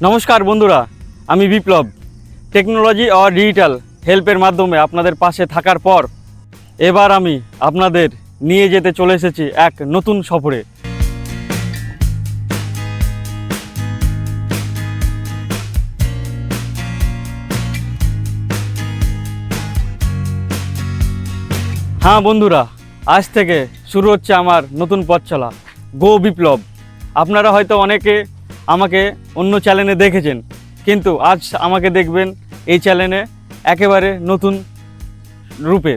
নমস্কার বন্ধুরা, আমি বিপ্লব। টেকনোলজি আর ডিজিটাল হেল্পের মাধ্যমে আপনাদের পাশে থাকার পর এবার আমি আপনাদের নিয়ে যেতে চলে এসেছি এক নতুন সফরে। হ্যাঁ বন্ধুরা, আজ থেকে শুরু হচ্ছে আমার নতুন পথ চলা, গো বিপ্লব। আপনারা হয়তো অনেকে আমাকে অন্য চ্যানেলে দেখেছেন, কিন্তু আজ আমাকে দেখবেন এই চ্যানেলে একেবারে নতুন রূপে।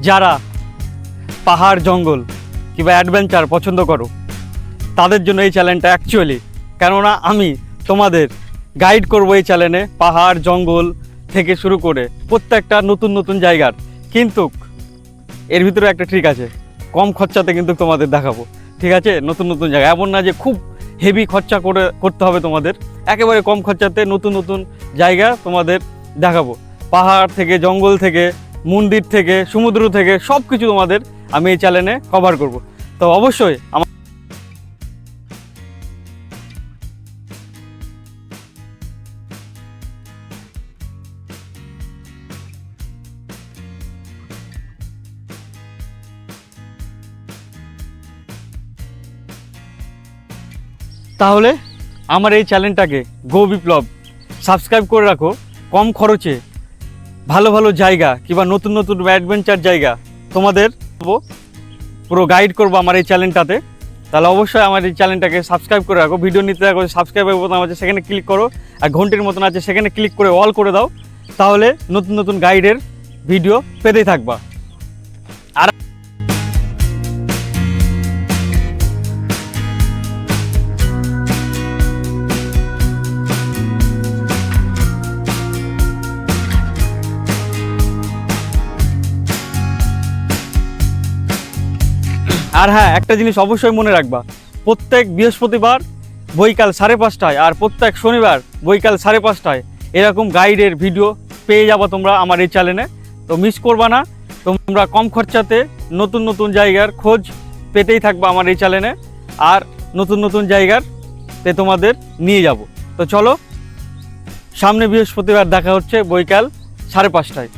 যারা পাহাড় জঙ্গল কিংবা অ্যাডভেঞ্চার পছন্দ করো তাদের জন্য এই চ্যানেলটা অ্যাকচুয়ালি, কেননা আমি তোমাদের গাইড করবো এই চ্যানেলে পাহাড় জঙ্গল থেকে শুরু করে প্রত্যেকটা নতুন নতুন জায়গার। কিন্তু এর ভিতরে একটা ট্রিক আছে, কম খরচাতে কিন্তু তোমাদের দেখাবো। ঠিক আছে, নতুন নতুন জায়গা, এমন না যে খুব হেভি খরচা করতে হবে তোমাদের, একেবারে কম খরচাতে নতুন নতুন জায়গা তোমাদের দেখাবো। পাহাড় থেকে, জঙ্গল থেকে, মন্দির থেকে, সমুদ্র থেকে সব কিছু তোমাদের আমি এই চ্যানেলে কভার করব। তো অবশ্যই তাহলে আমার এই চ্যানেলটাকে গো বিপ্লব সাবস্ক্রাইব করে রাখো। কম খরচে ভালো ভালো জায়গা কিংবা নতুন নতুন অ্যাডভেঞ্চার জায়গা তোমাদের পুরো গাইড করবো আমার এই চ্যানেলটাতে। তাহলে অবশ্যই আমার এই চ্যানেলটাকে সাবস্ক্রাইব করে রাখো। ভিডিও নিতে রাখো, সাবস্ক্রাইবের বোতাম আছে সেখানে ক্লিক করো, আর ঘন্টির মতন আছে সেখানে ক্লিক করে অল করে দাও। তাহলে নতুন নতুন গাইডের ভিডিও পেতেই থাকবা। আর হ্যাঁ, একটা জিনিস অবশ্যই মনে রাখবা, প্রত্যেক বৃহস্পতিবার বৈকাল 5:30টায় আর প্রত্যেক শনিবার বৈকাল 5:30টায় এরকম গাইডের ভিডিও পেয়ে যাবো তোমরা আমার এই চ্যানেলে। তো মিস করবা না, তোমরা কম খরচাতে নতুন নতুন জায়গার খোঁজ পেতেই থাকবা আমার এই চ্যানেলে, আর নতুন নতুন জায়গার তোমাদের নিয়ে যাব। তো চলো, সামনে বৃহস্পতিবার দেখা হচ্ছে বৈকাল 5:30টায়।